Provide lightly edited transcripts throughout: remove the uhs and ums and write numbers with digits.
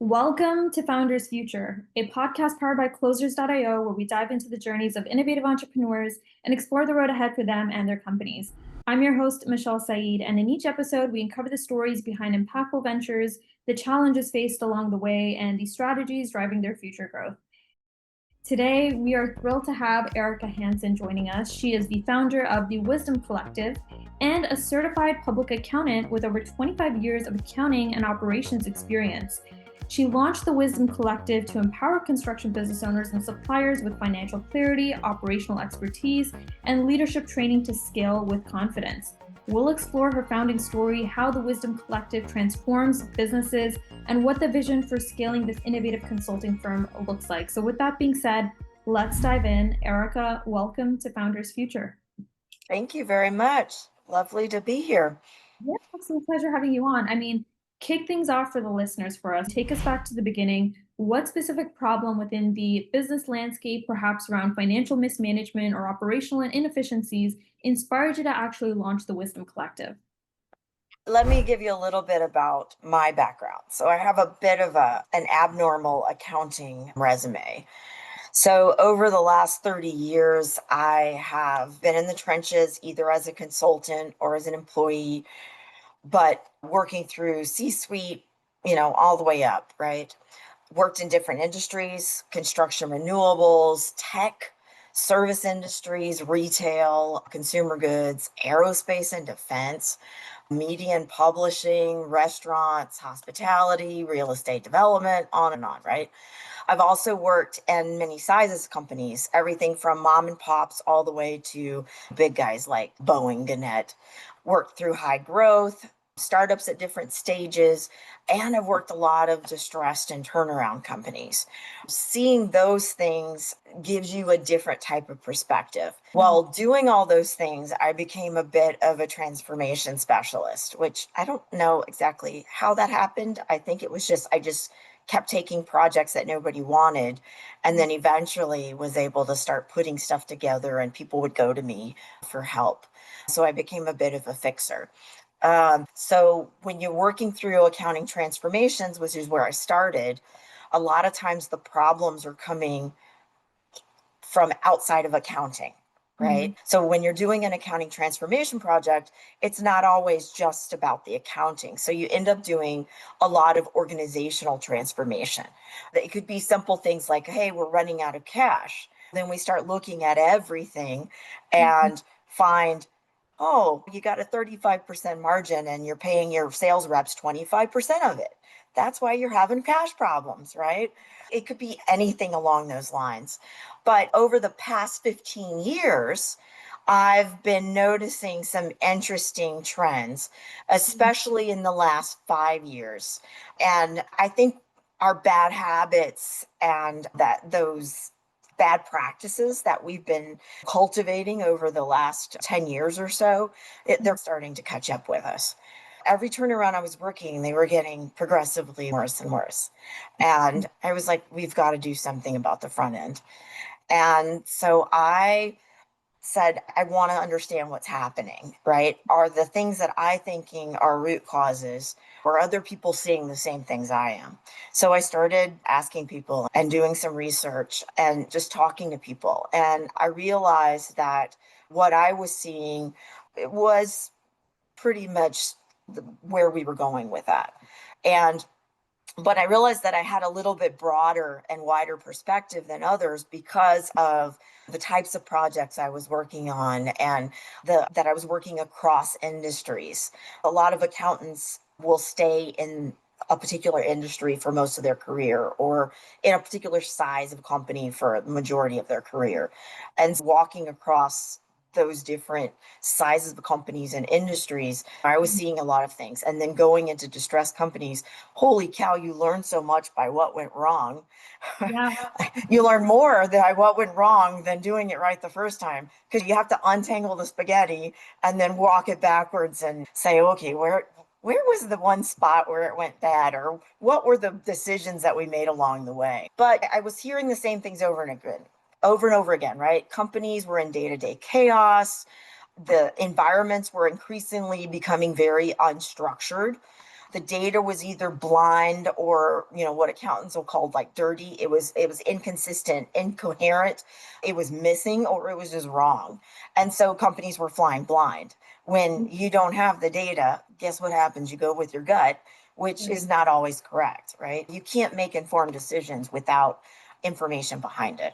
Welcome to Founders Future, a podcast powered by closersio, where we dive into the journeys of innovative entrepreneurs and explore the road ahead for them and their companies. I'm your host, Mishal Saeed, and in each episode, we uncover the stories behind impactful ventures, the challenges faced along the way, and the strategies driving their future growth. Today, we are thrilled to have Erica Hansen joining us. She is the founder of the Wisdom Collective and a certified public accountant with over 25 years of accounting and operations experience. She launched the Wisdom Collective to empower construction business owners and suppliers with financial clarity, operational expertise, and leadership training to scale with confidence. We'll explore her founding story, how the Wisdom Collective transforms businesses, and what the vision for scaling this innovative consulting firm looks like. So with that being said, let's dive in. Erica, welcome to Founders Future. Thank you very much. Lovely to be here. Yeah, it's a pleasure having you on. Kick things off for the listeners for us. Take us back to the beginning. What specific problem within the business landscape, perhaps around financial mismanagement or operational inefficiencies, inspired you to actually launch the Wisdom Collective? Let me give you a little bit about my background. So I have a bit of an abnormal accounting resume. So over the last 30 years, I have been in the trenches either as a consultant or as an employee, but working through C-suite, all the way up, right? Worked in different industries: construction, renewables, tech, service industries, retail, consumer goods, aerospace and defense, media and publishing, restaurants, hospitality, real estate development, on and on, right? I've also worked in many sizes companies, everything from mom and pops all the way to big guys like Boeing, Gannett. Worked through high growth, startups at different stages, and I've worked a lot of distressed and turnaround companies. Seeing those things gives you a different type of perspective. While doing all those things, I became a bit of a transformation specialist, which I don't know exactly how that happened. I think it was I just kept taking projects that nobody wanted, and then eventually was able to start putting stuff together, and people would go to me for help. So I became a bit of a fixer. So when you're working through accounting transformations, which is where I started, a lot of times the problems are coming from outside of accounting, right? Mm-hmm. So when you're doing an accounting transformation project, it's not always just about the accounting. So you end up doing a lot of organizational transformation. It could be simple things like, hey, we're running out of cash. Then we start looking at everything and find, oh, you got a 35% margin and you're paying your sales reps 25% of it. That's why you're having cash problems, right? It could be anything along those lines. But over the past 15 years, I've been noticing some interesting trends, especially in the last 5 years. And I think our bad habits and those bad practices that we've been cultivating over the last 10 years or so, they're starting to catch up with us. Every turnaround I was working, they were getting progressively worse and worse. And I was like, we've got to do something about the front end. And so I said, I want to understand what's happening, right? Are the things that I thinking are root causes, or other people seeing the same things I am? So I started asking people and doing some research and just talking to people. And I realized that what I was seeing, it was pretty much where we were going with that. But I realized that I had a little bit broader and wider perspective than others because of the types of projects I was working on and that I was working across industries. A lot of accountants will stay in a particular industry for most of their career, or in a particular size of company for the majority of their career. And walking across those different sizes of companies and industries, I was seeing a lot of things. And then going into distressed companies, holy cow, you learn so much by what went wrong. Yeah. You learn more by what went wrong than doing it right the first time, because you have to untangle the spaghetti and then walk it backwards and say, okay, where was the one spot where it went bad, or what were the decisions that we made along the way? But I was hearing the same things over and over again, right? Companies were in day-to-day chaos. The environments were increasingly becoming very unstructured. The data was either blind or, what accountants will call like dirty. It was inconsistent, incoherent. It was missing or it was just wrong. And so companies were flying blind. When you don't have the data, guess what happens? You go with your gut, which is not always correct, right? You can't make informed decisions without information behind it.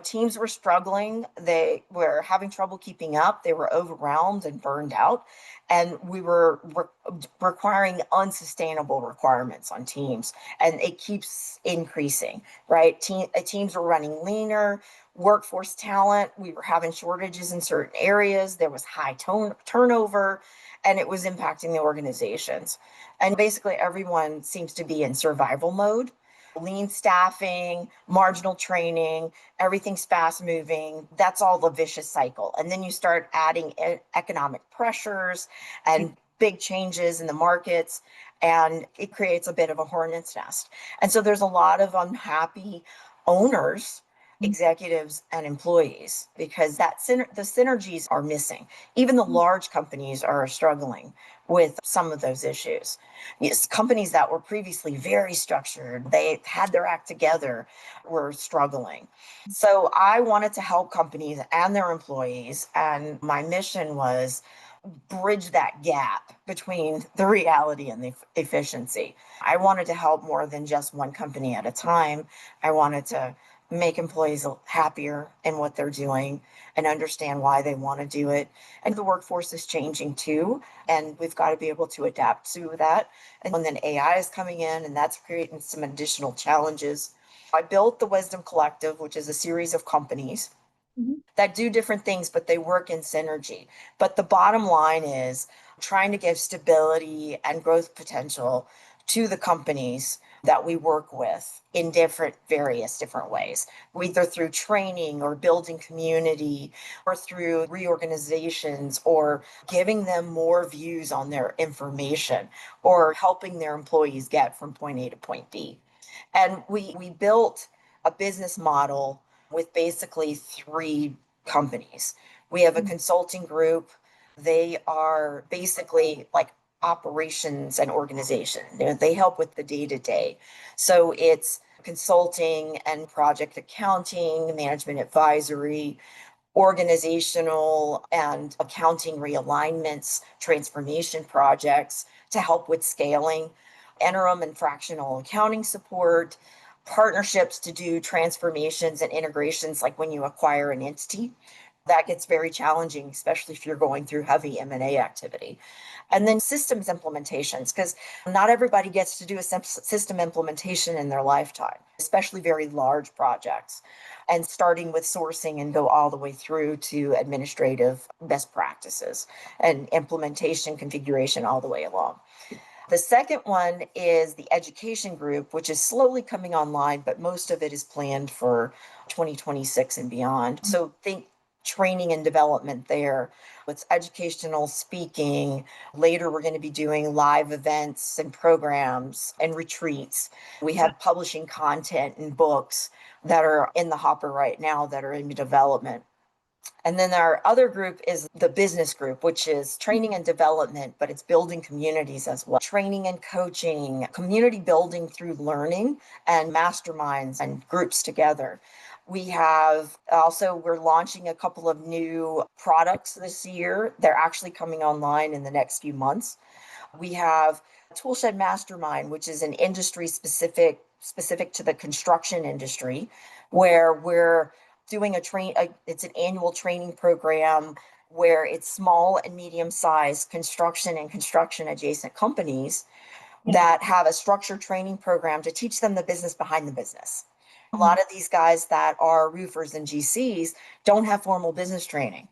Teams were struggling. They were having trouble keeping up. They were overwhelmed and burned out. And we were requiring unsustainable requirements on teams. And it keeps increasing, right? Teams were running leaner, workforce talent. We were having shortages in certain areas. There was high turnover, and it was impacting the organizations. And basically, everyone seems to be in survival mode. Lean staffing, marginal training, everything's fast moving. That's all the vicious cycle. And then you start adding economic pressures and big changes in the markets, and it creates a bit of a hornet's nest. And so there's a lot of unhappy owners, executives, and employees because the synergies are missing. Even the large companies are struggling with some of those issues. Yes, companies that were previously very structured, they had their act together, were struggling. So I wanted to help companies and their employees, and my mission was bridge that gap between the reality and the efficiency. I wanted to help more than just one company at a time. I wanted to make employees happier in what they're doing and understand why they want to do it. And the workforce is changing too, and we've got to be able to adapt to that. And then AI is coming in, and that's creating some additional challenges. I built the Wisdom Collective, which is a series of companies that do different things, but they work in synergy. But the bottom line is trying to give stability and growth potential to the companies that we work with in various different ways, either through training or building community or through reorganizations or giving them more views on their information or helping their employees get from point A to point B. And we built a business model with basically three companies. We have a consulting group. They are basically like operations and organization. They help with the day to day. So it's consulting and project accounting, management advisory, organizational and accounting realignments, transformation projects to help with scaling, interim and fractional accounting support, partnerships to do transformations and integrations like when you acquire an entity. That gets very challenging, especially if you're going through heavy M&A activity. And then systems implementations, because not everybody gets to do a system implementation in their lifetime, especially very large projects, and starting with sourcing and go all the way through to administrative best practices and implementation configuration all the way along. The second one is the education group, which is slowly coming online, but most of it is planned for 2026 and beyond. So think training and development there. It's educational speaking. Later, we're going to be doing live events and programs and retreats. We have publishing content and books that are in the hopper right now that are in development. And then our other group is the business group, which is training and development, but it's building communities as well. Training and coaching, community building through learning and masterminds and groups together. We're launching a couple of new products this year. They're actually coming online in the next few months. We have Toolshed Mastermind, which is an industry specific to the construction industry, where we're doing it's an annual training program where it's small and medium sized construction and construction adjacent companies that have a structured training program to teach them the business behind the business. A lot of these guys that are roofers and GCs don't have formal business training,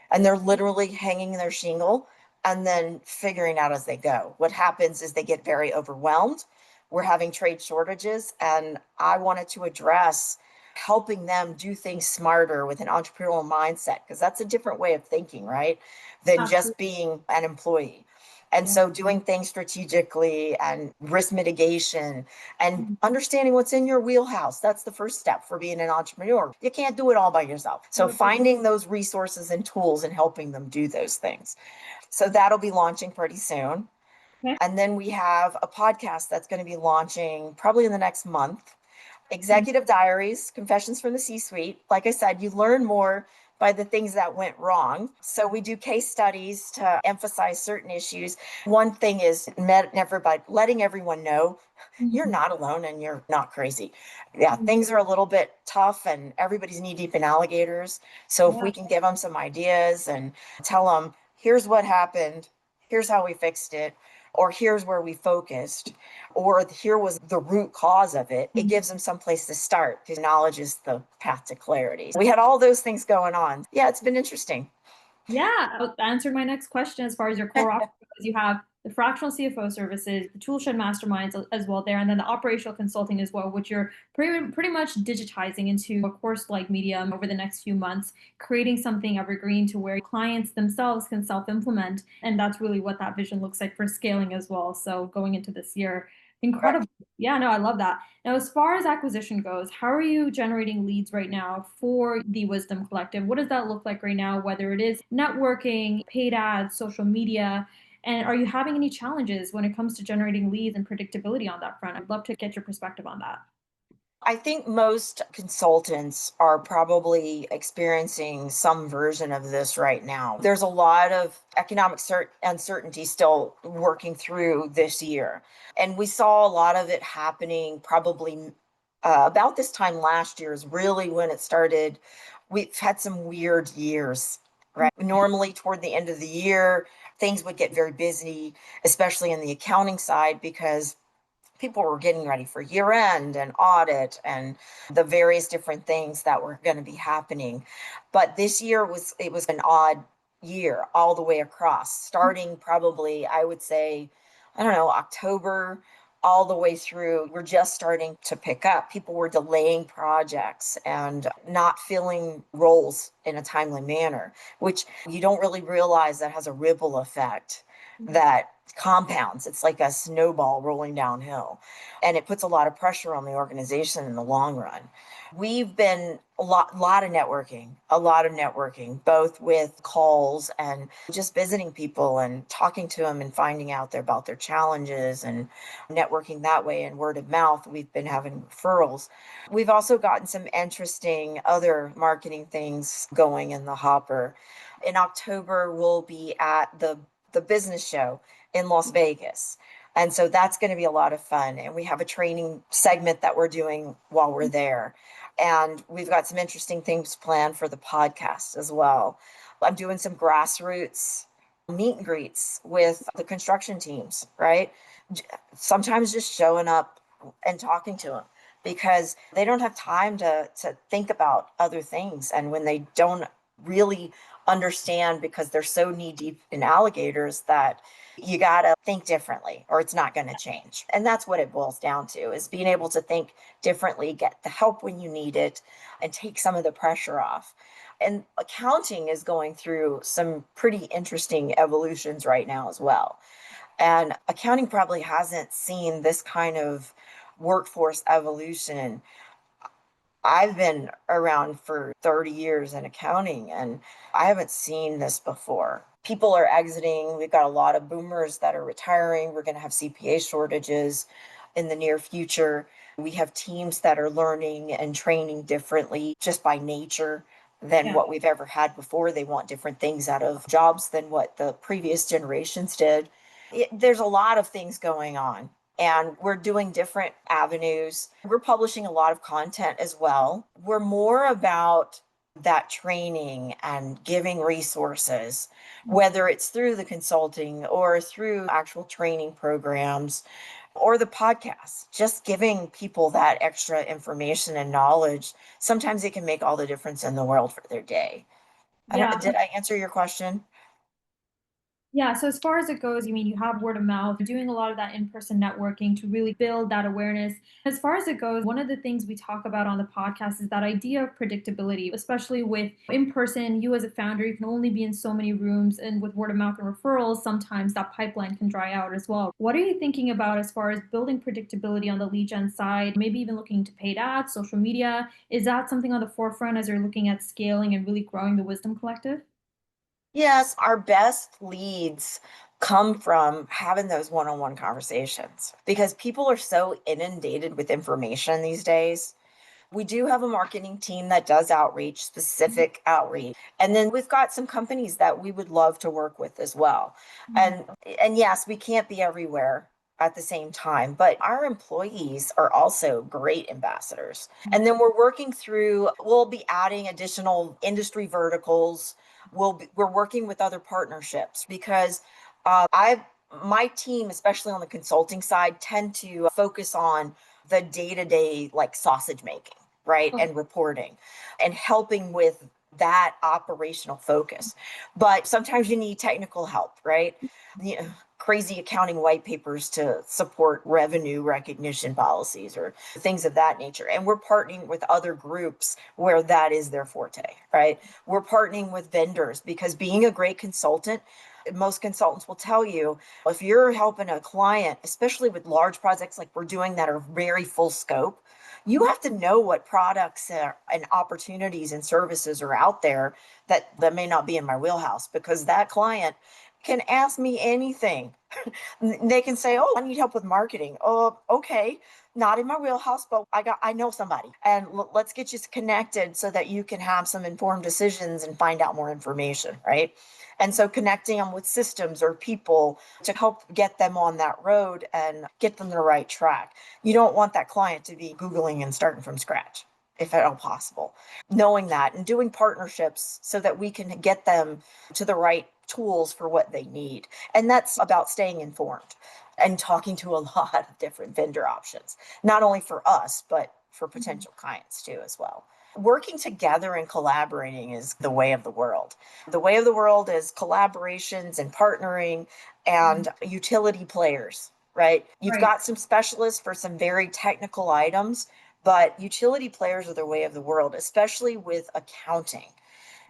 and they're literally hanging their shingle and then figuring out as they go. What happens is they get very overwhelmed. We're having trade shortages, and I wanted to address helping them do things smarter with an entrepreneurial mindset, because that's a different way of thinking, right? Than just being an employee. And so doing things strategically and risk mitigation and understanding what's in your wheelhouse, that's the first step for being an entrepreneur. You can't do it all by yourself. So finding those resources and tools and helping them do those things. So that'll be launching pretty soon. Okay. And then we have a podcast that's going to be launching probably in the next month. Mhm. Executive Diaries, Confessions from the C-Suite. Like I said, you learn more by the things that went wrong. So we do case studies to emphasize certain issues. One thing is everybody, letting everyone know you're Mhm. not alone and you're not crazy. Yeah, Mhm. things are a little bit tough and everybody's knee deep in alligators. So if Yeah. we can give them some ideas and tell them, here's what happened, here's how we fixed it, or here's where we focused, or here was the root cause of it, it Mhm. gives them some place to start because knowledge is the path to clarity. We had all those things going on. Yeah, it's been interesting. Yeah, answered my next question as far as your core offering goes. You have the fractional CFO services, the toolshed masterminds as well there, and then the operational consulting as well, which you're pretty much digitizing into a course-like medium over the next few months, creating something evergreen to where clients themselves can self-implement. And that's really what that vision looks like for scaling as well. So going into this year, incredible. Correct. Yeah, no, I love that. Now, as far as acquisition goes, how are you generating leads right now for the Wisdom Collective? What does that look like right now, whether it is networking, paid ads, social media? And are you having any challenges when it comes to generating leads and predictability on that front? I'd love to get your perspective on that. I think most consultants are probably experiencing some version of this right now. There's a lot of economic uncertainty still working through this year. And we saw a lot of it happening probably about this time last year is really when it started. We've had some weird years, right? Normally, toward the end of the year, things would get very busy, especially in the accounting side, because people were getting ready for year end and audit and the various different things that were going to be happening. But this year was an odd year all the way across, starting probably, I would say, I don't know, October all the way through. We're just starting to pick up. People were delaying projects and not filling roles in a timely manner, which you don't really realize that has a ripple effect that compounds. It's like a snowball rolling downhill, and it puts a lot of pressure on the organization in the long run. We've been a lot of networking, both with calls and just visiting people and talking to them and finding out about their challenges and networking that way and word of mouth. We've been having referrals. We've also gotten some interesting other marketing things going in the hopper. In October, we'll be at the business show in Las Vegas. And so that's going to be a lot of fun. And we have a training segment that we're doing while we're there. And we've got some interesting things planned for the podcast as well. I'm doing some grassroots meet and greets with the construction teams, right? Sometimes just showing up and talking to them because they don't have time to think about other things. And when they don't really understand because they're so knee deep in alligators that you got to think differently or it's not going to change. And that's what it boils down to is being able to think differently, get the help when you need it, and take some of the pressure off. And accounting is going through some pretty interesting evolutions right now as well. And accounting probably hasn't seen this kind of workforce evolution. I've been around for 30 years in accounting and I haven't seen this before. People are exiting. We've got a lot of boomers that are retiring. We're going to have CPA shortages in the near future. We have teams that are learning and training differently just by nature than Yeah. what we've ever had before. They want different things out of jobs than what the previous generations did. There's a lot of things going on and we're doing different avenues. We're publishing a lot of content as well. We're more about that training and giving resources, whether it's through the consulting or through actual training programs or the podcast, just giving people that extra information and knowledge. Sometimes it can make all the difference in the world for their day. Yeah. Did I answer your question? Yeah, so as far as it goes, you mean you have word of mouth, doing a lot of that in-person networking to really build that awareness. As far as it goes, one of the things we talk about on the podcast is that idea of predictability, especially with in person, you as a founder, you can only be in so many rooms, and with word of mouth and referrals, sometimes that pipeline can dry out as well. What are you thinking about as far as building predictability on the lead gen side, maybe even looking to paid ads, social media? Is that something on the forefront as you're looking at scaling and really growing the Wisdom Collective? Yes, our best leads come from having those one-on-one conversations because people are so inundated with information these days. We do have a marketing team that does outreach, specific outreach. And then we've got some companies that we would love to work with as well. Mhm. And and yes, we can't be everywhere at the same time, but our employees are also great ambassadors. And then we'll be adding additional industry verticals. We're working with other partnerships because I my team, especially on the consulting side, tend to focus on the day-to-day like sausage making, right? Okay. And reporting and helping with that operational focus. But sometimes you need technical help, right? You know, crazy accounting white papers to support revenue recognition policies or things of that nature. And we're partnering with other groups where that is their forte, right? We're partnering with vendors because being a great consultant, most consultants will tell you if you're helping a client, especially with large projects like we're doing that are very full scope, you have to know what products and opportunities and services are out there that may not be in my wheelhouse because that client can ask me anything. They can say, "Oh, I need help with marketing." Oh, okay. Not in my wheelhouse, but I know somebody. And let's get you connected so that you can have some informed decisions and find out more information, right? And so connecting them with systems or people to help get them on that road and get them the right track. You don't want that client to be Googling and starting from scratch, if at all possible. Knowing that and doing partnerships so that we can get them to the right tools for what they need. And that's about staying informed and talking to a lot of different vendor options, not only for us, but for Mhm. potential clients too, as well. Working together and collaborating is the way of the world. The way of the world is collaborations and partnering and Mhm. utility players, right? You've Right. got some specialists for some very technical items, but utility players are the way of the world, especially with accounting,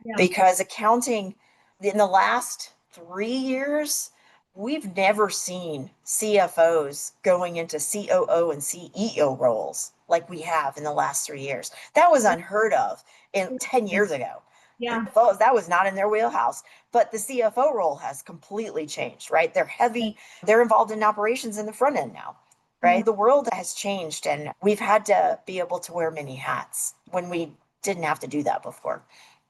Yeah. because accounting in the last 3 years, we've never seen CFOs going into COO and CEO roles like we have in the last 3 years. That was unheard of in 10 years ago. Yeah. That was not in their wheelhouse. But the CFO role has completely changed, right? They're involved in operations in the front end now, Mhm. right? The world has changed and we've had to be able to wear many hats when we didn't have to do that before.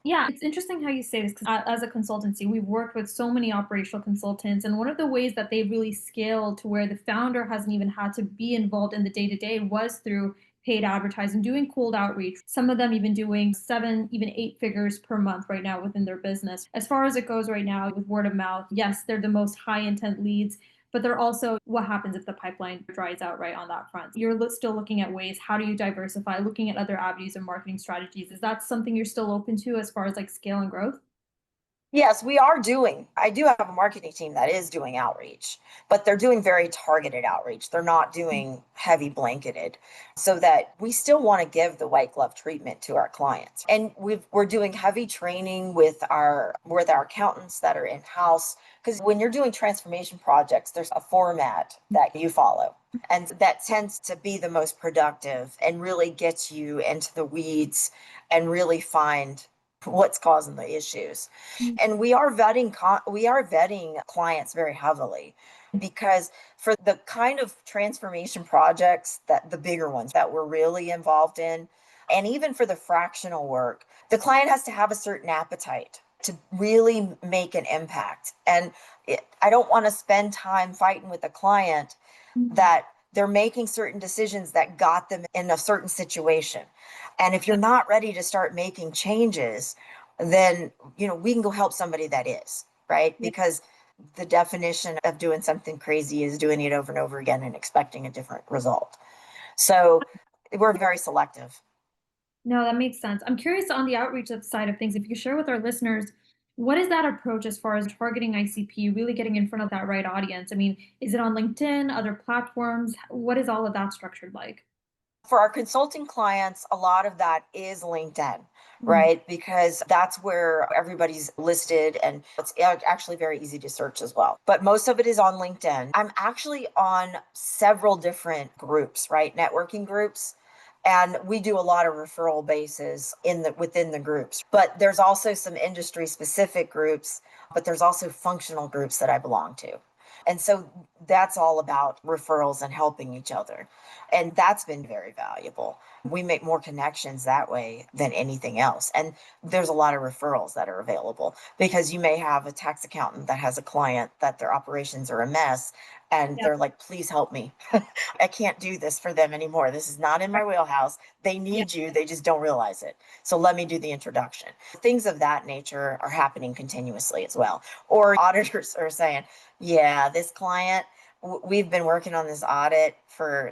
Yeah, it's interesting how you say this because as a consultancy, we've worked with so many operational consultants. And one of the ways that they really scaled to where the founder hasn't even had to be involved in the day to day was through paid advertising, doing cold outreach. Some of them even doing seven, even eight figures per month right now within their business. As far as it goes right now with word of mouth, yes, they're the most high intent leads, but they're also what happens if the pipeline dries out right on that front. You're still looking at ways, how do you diversify, looking at other avenues of marketing strategies. Is that something you're still open to as far as like scale and growth? Yes, I do have a marketing team that is doing outreach, but they're doing very targeted outreach. They're not doing heavy blanketed so that we still want to give the white glove treatment to our clients. And we're doing heavy training with our accountants that are in-house because when you're doing transformation projects, there's a format that you follow. And that tends to be the most productive and really gets you into the weeds and really find what's causing the issues. And we are vetting clients very heavily because for the kind of transformation projects that the bigger ones that we're really involved in, and even for the fractional work, the client has to have a certain appetite to really make an impact. And I don't want to spend time fighting with a client Mhm. that they're making certain decisions that got them in a certain situation. And if you're not ready to start making changes, then we can go help somebody that is, right? Yeah. Because the definition of doing something crazy is doing it over and over again and expecting a different result. So we're very selective. No, that makes sense. I'm curious on the outreach side of things. If you could share with our listeners, what is that approach as far as targeting ICP, really getting in front of that right audience? I mean, is it on LinkedIn, other platforms? What is all of that structured like? For our consulting clients, a lot of that is LinkedIn, Mhm. right? Because that's where everybody's listed and it's actually very easy to search as well. But most of it is on LinkedIn. I'm actually on several different groups, right? Networking groups. And we do a lot of referral bases within the groups. But there's also some industry specific groups, but there's also functional groups that I belong to. And so that's all about referrals and helping each other. And that's been very valuable. We make more connections that way than anything else. And there's a lot of referrals that are available because you may have a tax accountant that has a client that their operations are a mess and Yeah. they're like, please help me. I can't do this for them anymore. This is not in my wheelhouse. They Yeah. need you. They just don't realize it. So let me do the introduction. Things of that nature are happening continuously as well. Or auditors are saying, yeah, this client, we've been working on this audit for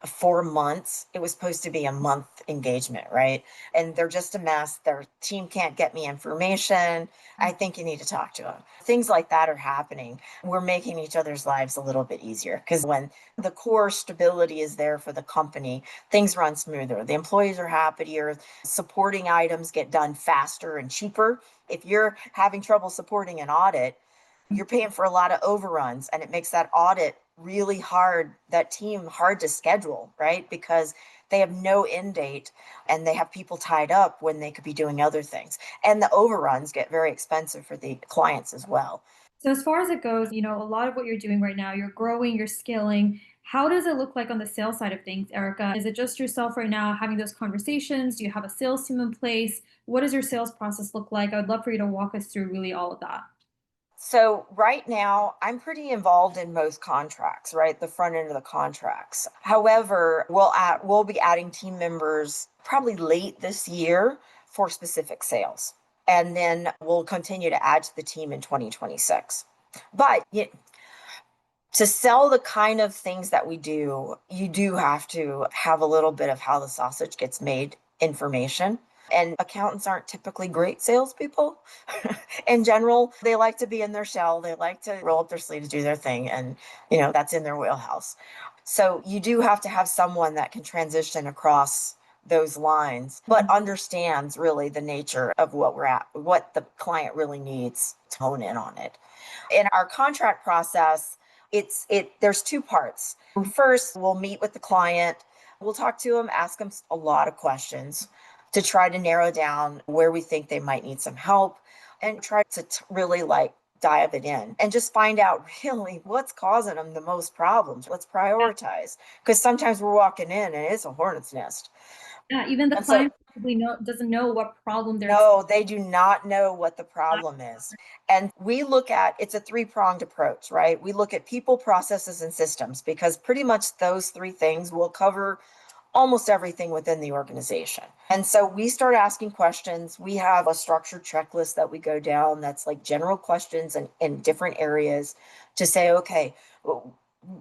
4 months. It was supposed to be a month engagement, right? And they're just a mess. Their team can't get me information. I think you need to talk to them. Things like that are happening. We're making each other's lives a little bit easier because when the core stability is there for the company, things run smoother. The employees are happier. Supporting items get done faster and cheaper. If you're having trouble supporting an audit, you're paying for a lot of overruns, and it makes that audit really hard, that team hard to schedule, right? Because they have no end date and they have people tied up when they could be doing other things. And the overruns get very expensive for the clients as well. So as far as it goes, a lot of what you're doing right now, you're growing, you're scaling. How does it look like on the sales side of things, Erica? Is it just yourself right now having those conversations? Do you have a sales team in place? What does your sales process look like? I would love for you to walk us through really all of that. So right now, I'm pretty involved in most contracts, right? The front end of the contracts. However, we'll be adding team members probably late this year for specific sales. And then we'll continue to add to the team in 2026. But to sell the kind of things that we do, you do have to have a little bit of how the sausage gets made information. And accountants aren't typically great salespeople. In general, they like to be in their shell. They like to roll up their sleeves, do their thing, and that's in their wheelhouse. So you do have to have someone that can transition across those lines, but understands really the nature of what the client really needs to hone in on it. In our contract process, there's two parts. First, we'll meet with the client. We'll talk to them, ask them a lot of questions to try to narrow down where we think they might need some help and try to really like dive it in and just find out really what's causing them the most problems. Let's prioritize because sometimes we're walking in and it's a hornet's nest. Yeah, even the And so client probably doesn't know what problem they're no, they do not know what the problem is. And we look at it's a three-pronged approach, right? We look at people, processes, and systems because pretty much those three things will cover almost everything within the organization. And so we start asking questions. We have a structured checklist that we go down that's like general questions in different areas to say, okay,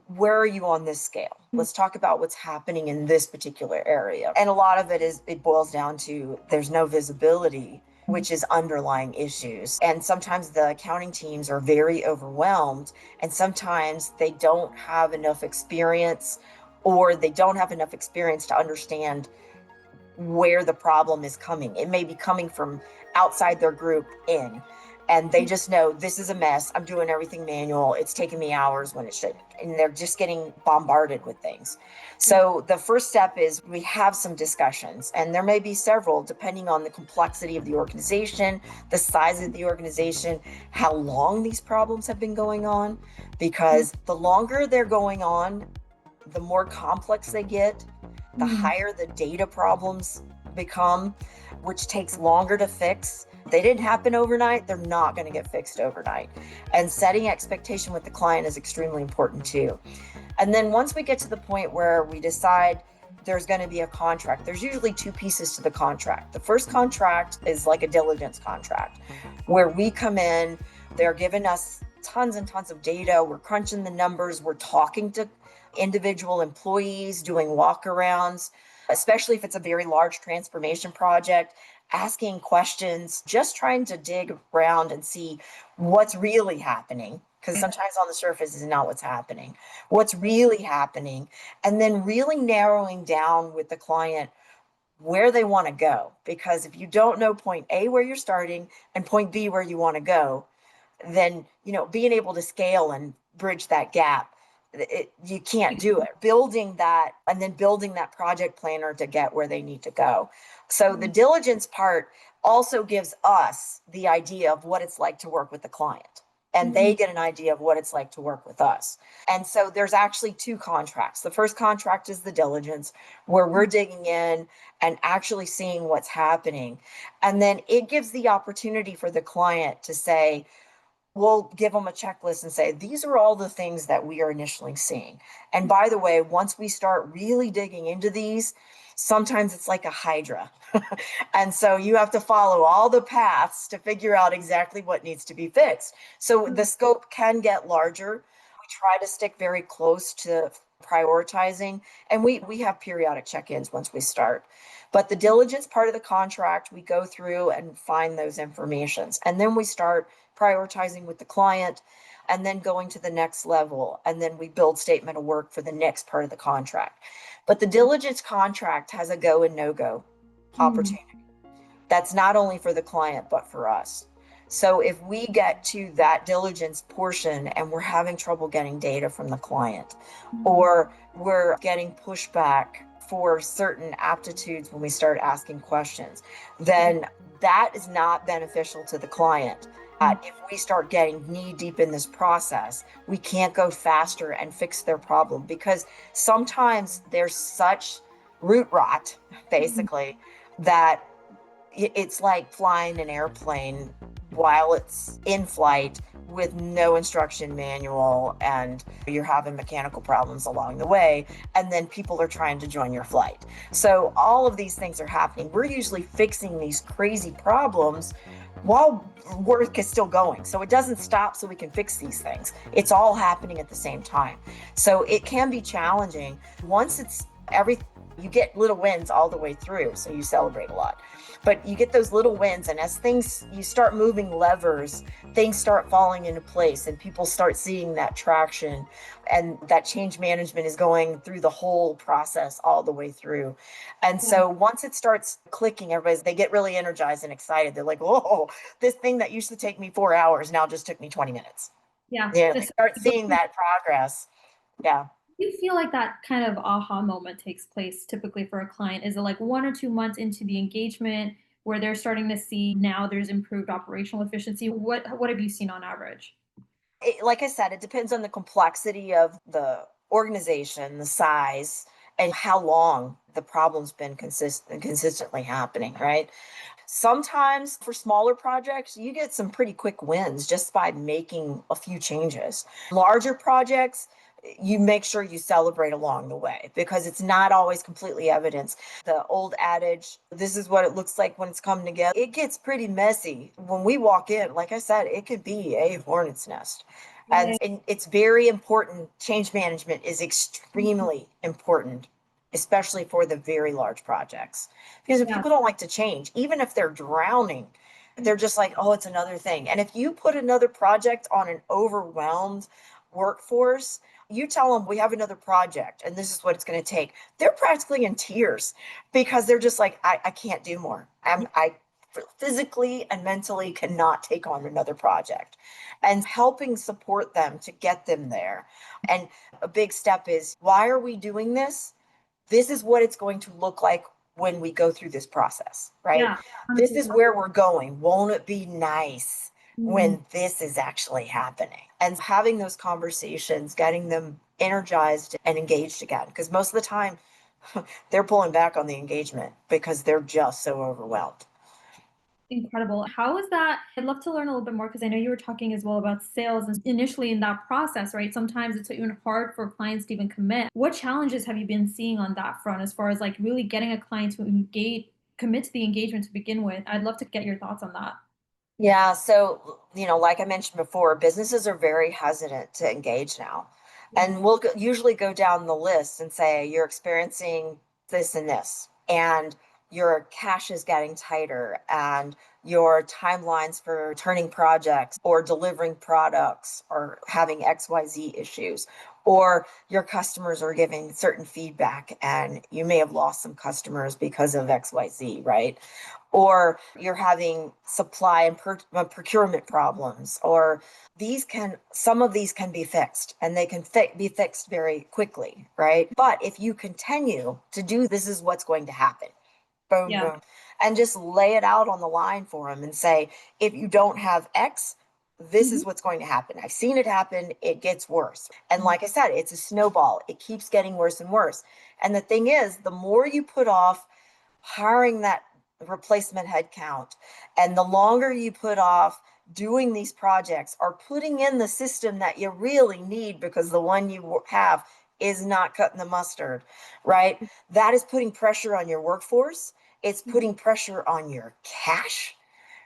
where are you on this scale? Let's talk about what's happening in this particular area. And a lot of it boils down to there's no visibility, which is underlying issues. And sometimes the accounting teams are very overwhelmed, and sometimes they don't have enough experience or they don't have enough experience to understand where the problem is coming. It may be coming from outside their group in, and they just know this is a mess. I'm doing everything manual. It's taking me hours when it should. And they're just getting bombarded with things. So the first step is we have some discussions, and there may be several depending on the complexity of the organization, the size of the organization, how long these problems have been going on, because the longer they're going on, the more complex they get, the higher the data problems become, which takes longer to fix. They didn't happen overnight, they're not going to get fixed overnight. And setting expectation with the client is extremely important too. And then once we get to the point where we decide there's going to be a contract, there's usually two pieces to the contract. The first contract is like a diligence contract where we come in, they're giving us tons and tons of data, we're crunching the numbers, we're talking to individual employees, doing walkarounds, especially if it's a very large transformation project, asking questions, just trying to dig around and see what's really happening. Because sometimes on the surface is not what's happening. What's really happening, and then really narrowing down with the client where they want to go. Because if you don't know point A where you're starting and point B where you want to go, then being able to scale and bridge that gap, you can't do it. Building that and then building that project planner to get where they need to go. So the diligence part also gives us the idea of what it's like to work with the client. and Mhm. they get an idea of what it's like to work with us. And so there's actually two contracts. The first contract is the diligence, where we're digging in and actually seeing what's happening. And then it gives the opportunity for the client to say, we'll give them a checklist and say, these are all the things that we are initially seeing. And by the way, once we start really digging into these, sometimes it's like a hydra. And so you have to follow all the paths to figure out exactly what needs to be fixed. So the scope can get larger. We try to stick very close to prioritizing, and we have periodic check-ins once we start. But the diligence part of the contract, we go through and find those informations. And then we start prioritizing with the client and then going to the next level. And then we build statement of work for the next part of the contract. But the diligence contract has a go and no go Mhm. opportunity. That's not only for the client, but for us. So if we get to that diligence portion and we're having trouble getting data from the client, Mhm. or we're getting pushback for certain aptitudes when we start asking questions, then that is not beneficial to the client. If we start getting knee deep in this process, we can't go faster and fix their problem because sometimes there's such root rot, Mhm. basically, that it's like flying an airplane while it's in flight with no instruction manual, and you're having mechanical problems along the way, and then people are trying to join your flight. So all of these things are happening. We're usually fixing these crazy problems while work is still going, so it doesn't stop so we can fix these things. It's all happening at the same time, so it can be challenging. Once it's every You get little wins all the way through, so you celebrate a lot, but you get those little wins, and as things you start moving levers, things start falling into place and people start seeing that traction, and that change management is going through the whole process all the way through. And Yeah. so once it starts clicking, they get really energized and excited. They're like, oh, this thing that used to take me 4 hours now just took me 20 minutes. Yeah. Yeah, they This, start seeing that progress. Yeah. you feel like that kind of aha moment takes place typically for a client? Is it like 1 or 2 months into the engagement where they're starting to see now there's improved operational efficiency? What have you seen on average? Like I said, it depends on the complexity of the organization, the size, and how long the problem's been consistently happening, right? Sometimes for smaller projects, you get some pretty quick wins just by making a few changes. Larger projects, you make sure you celebrate along the way because it's not always completely evident. The old adage, this is what it looks like when it's come together, it gets pretty messy. When we walk in, like I said, it could be a hornet's nest. Right. And it's very important. Change management is extremely important, especially for the very large projects. Because if Yeah. people don't like to change, even if they're drowning, they're just like, oh, it's another thing. And if you put another project on an overwhelmed workforce, you tell them we have another project and this is what it's going to take. They're practically in tears because they're just like, I can't do more. I physically and mentally cannot take on another project. And helping support them to get them there. And a big step is, why are we doing this? This is what it's going to look like when we go through this process, right? Yeah. This 100%. is where we're going. Won't it be nice Mhm. when this is actually happening? And having those conversations, getting them energized and engaged again, because most of the time they're pulling back on the engagement because they're just so overwhelmed. Incredible. How is that? I'd love to learn a little bit more because I know you were talking as well about sales and initially in that process, right? Sometimes it's even hard for clients to even commit. What challenges have you been seeing on that front as far as like really getting a client to commit to the engagement to begin with? I'd love to get your thoughts on that. Yeah, so, like I mentioned before, businesses are very hesitant to engage now. And we'll usually go down the list and say, you're experiencing this and this, and your cash is getting tighter, and your timelines for turning projects or delivering products or having XYZ issues, or your customers are giving certain feedback, and you may have lost some customers because of XYZ, right? Or you're having supply and procurement problems, or some of these can be fixed, and they can be fixed very quickly, right? But if you continue to do, this is what's going to happen, boom Yeah. boom, and just lay it out on the line for them and say, if you don't have X, This Mhm. is what's going to happen. I've seen it happen. It gets worse. And Mm. like I said, it's a snowball. It keeps getting worse and worse. And the thing is, the more you put off hiring that replacement headcount, and the longer you put off doing these projects or putting in the system that you really need because the one you have is not cutting the mustard, right? That is putting pressure on your workforce. It's putting pressure on your cash,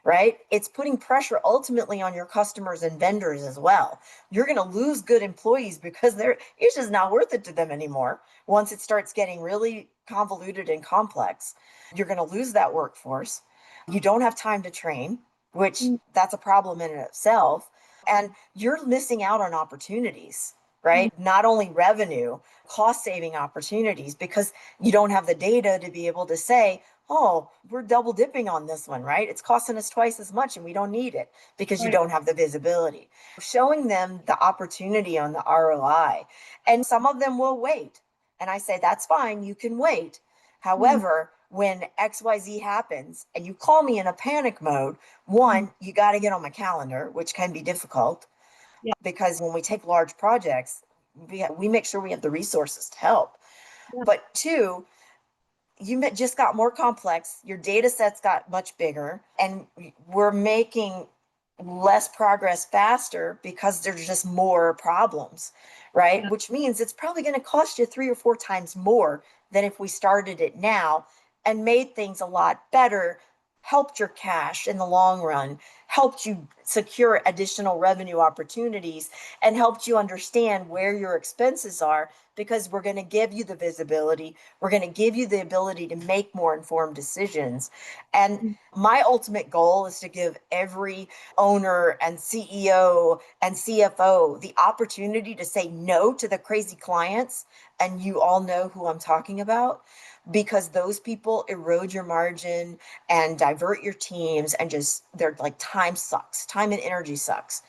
right? It's putting pressure ultimately on your customers and vendors as well. You're going to lose good employees because it's just not worth it to them anymore. Once it starts getting really convoluted and complex, you're going to lose that workforce. You don't have time to train, which Mm. that's a problem in itself. And you're missing out on opportunities, Mm. right? Not only revenue, cost saving opportunities, because you don't have the data to be able to say, oh, we're double dipping on this one, right? It's costing us twice as much and we don't need it because you Right. don't have the visibility. Showing them the opportunity on the ROI. And some of them will wait. And I say, that's fine, you can wait. Mm. However, when XYZ happens and you call me in a panic mode, Mm. one, you got to get on my calendar, which can be difficult Yeah. because when we take large projects, we make sure we have the resources to help. Yeah. But two, you just got more complex, your data sets got much bigger, and we're making less progress faster because there's just more problems, right? Yeah. Which means it's probably going to cost you 3 or 4 times more than if we started it now and made things a lot better, helped your cash in the long run, helped you secure additional revenue opportunities, and helped you understand where your expenses are because we're going to give you the visibility. We're going to give you the ability to make more informed decisions. And Mm. my ultimate goal is to give every owner and CEO and CFO the opportunity to say no to the crazy clients. And you all know who I'm talking about because those people erode your margin and divert your teams and just they're like time sucks, time and energy sucks.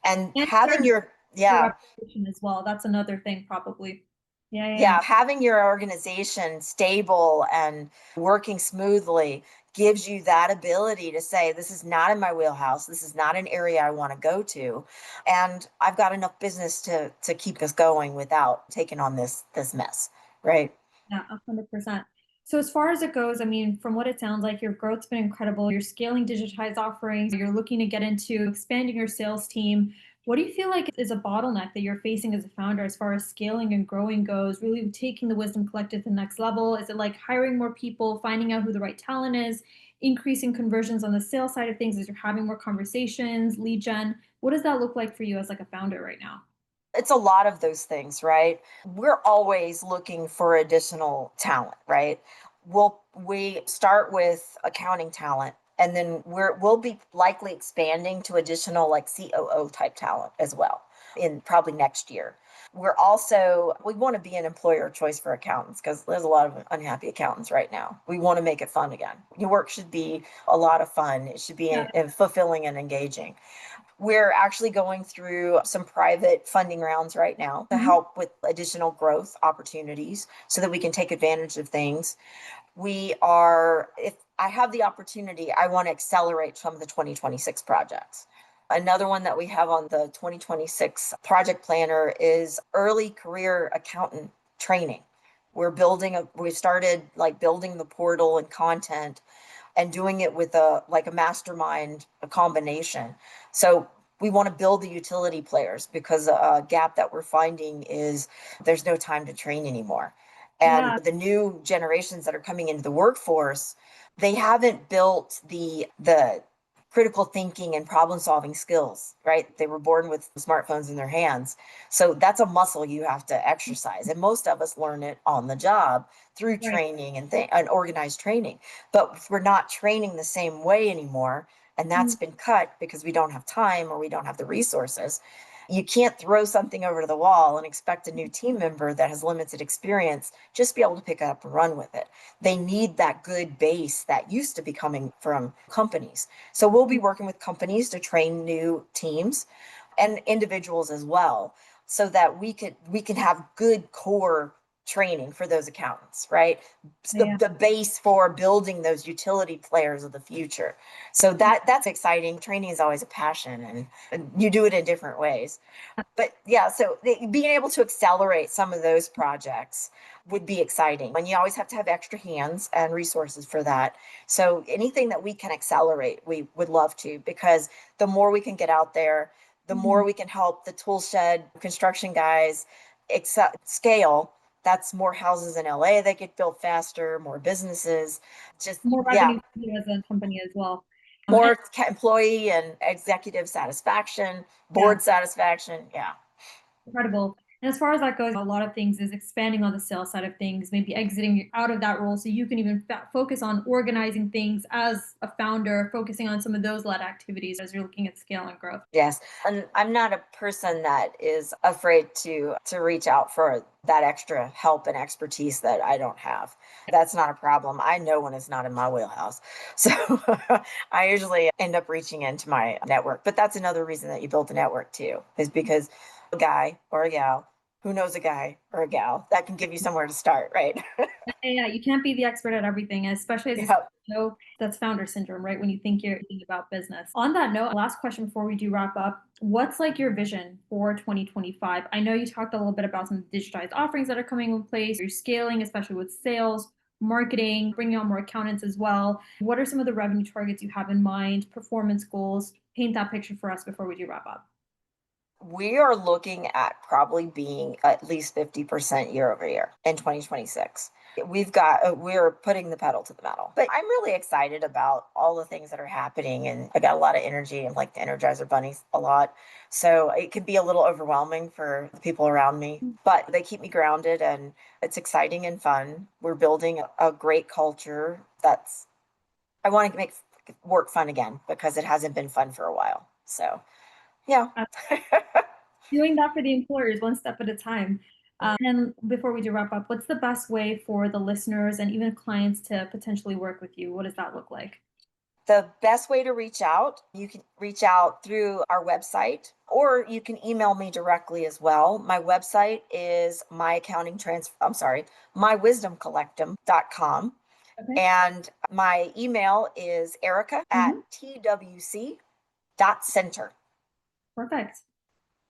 And And having your yeah, reputation as well. That's another thing, probably. Yeah, yeah, yeah. yeah, having your organization stable and working smoothly gives you that ability to say, this is not in my wheelhouse. This is not an area I want to go to. And I've got enough business to keep us going without taking on this mess. Right. Yeah, 100%. So as far as it goes, I mean, from what it sounds like, your growth's been incredible. You're scaling digitized offerings. You're looking to get into expanding your sales team. What do you feel like is a bottleneck that you're facing as a founder as far as scaling and growing goes, really taking the wisdom collected to the next level? Is it like hiring more people, finding out who the right talent is, increasing conversions on the sales side of things as you're having more conversations, lead gen? What does that look like for you as like a founder right now? It's a lot of those things, right? We're always looking for additional talent, right? We start with accounting talent and then we'll be likely expanding to additional like COO type talent as well in probably next year. We want to be an employer of choice for accountants because there's a lot of unhappy accountants right now. We want to make it fun again. Your work should be a lot of fun. It should be Yeah. fulfilling and engaging. We're actually going through some private funding rounds right now to Mhm. help with additional growth opportunities so that we can take advantage of things. If I have the opportunity, I want to accelerate some of the 2026 projects. Another one that we have on the 2026 project planner is early career accountant training. We started like building the portal and content and doing it with a mastermind a combination. So we want to build the utility players because a gap that we're finding is there's no time to train anymore. And Yeah. the new generations that are coming into the workforce, they haven't built the critical thinking and problem solving skills, right? They were born with smartphones in their hands. So that's a muscle you have to exercise. And most of us learn it on the job through Right. training and organized training. But we're not training the same way anymore. And that's Mm. been cut because we don't have time or we don't have the resources. You can't throw something over the wall and expect a new team member that has limited experience just be able to pick it up and run with it. They need that good base that used to be coming from companies. So we'll be working with companies to train new teams and individuals as well so that we can have good core training for those accountants, right? It's Yeah. the base for building those utility players of the future. So that's exciting. Training is always a passion, and you do it in different ways. But yeah, so being able to accelerate some of those projects would be exciting. And you always have to have extra hands and resources for that. So anything that we can accelerate, we would love to, because the more we can get out there, the more we can help the tool shed construction guys scale. That's more houses in LA that get built faster, more businesses, just, More yeah, revenue for you as a company as well. And more employee and executive satisfaction, yeah, board satisfaction. Yeah. incredible. And as far as that goes, a lot of things is expanding on the sales side of things, maybe exiting out of that role so you can even focus on organizing things as a founder, focusing on some of those led activities as you're looking at scale and growth. Yes. And I'm not a person that is afraid to reach out for that extra help and expertise that I don't have. That's not a problem. I know when it's not in my wheelhouse. So I usually end up reaching into my network. But that's another reason that you build a network too, is because a guy or a gal who knows a guy or a gal that can give you somewhere to start, right? Yeah, you can't be the expert at everything, especially as a Yeah. CEO. That's founder syndrome, right? When you think you're thinking about business. On that note, last question before we do wrap up. What's like your vision for 2025? I know you talked a little bit about some digitized offerings that are coming in place. You're scaling, especially with sales, marketing, bringing on more accountants as well. What are some of the revenue targets you have in mind, performance goals? Paint that picture for us before we do wrap up. We are looking at probably being at least 50% year over year in 2026. We're putting the pedal to the metal. But I'm really excited about all the things that are happening. And I got a lot of energy and like the Energizer bunnies a lot. So it can be a little overwhelming for the people around me, but they keep me grounded and it's exciting and fun. We're building a great culture I want to make work fun again because it hasn't been fun for a while. So, yeah. Doing that for the employers one step at a time. And before we do wrap up, what's the best way for the listeners and even clients to potentially work with you? What does that look like? The best way to reach out, you can reach out through our website or you can email me directly as well. My website is mywisdomcollectum.com. Okay. And my email is Erica at Mhm. twc.center. Perfect.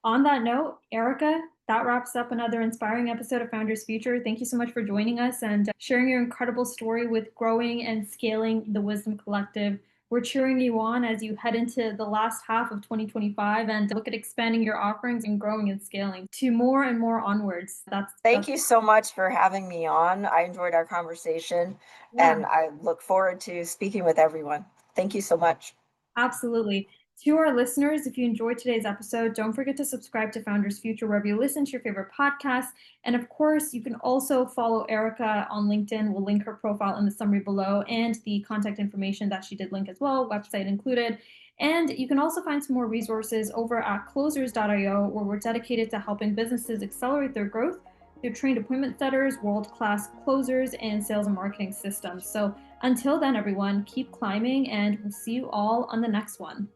On that note, Erica, that wraps up another inspiring episode of Founders Future. Thank you so much for joining us and sharing your incredible story with growing and scaling the Wisdom Collective. We're cheering you on as you head into the last half of 2025 and look at expanding your offerings and growing and scaling to more and more onwards. Thank you so much for having me on. I enjoyed our conversation Yeah. and I look forward to speaking with everyone. Thank you so much. Absolutely. To our listeners, if you enjoyed today's episode, don't forget to subscribe to Founders Future wherever you listen to your favorite podcasts. And of course, you can also follow Erica on LinkedIn. We'll link her profile in the summary below and the contact information that she did link as well, website included. And you can also find some more resources over at closersio, where we're dedicated to helping businesses accelerate their growth. They're trained appointment setters, world-class closers, and sales and marketing systems. So until then, everyone, keep climbing, and we'll see you all on the next one.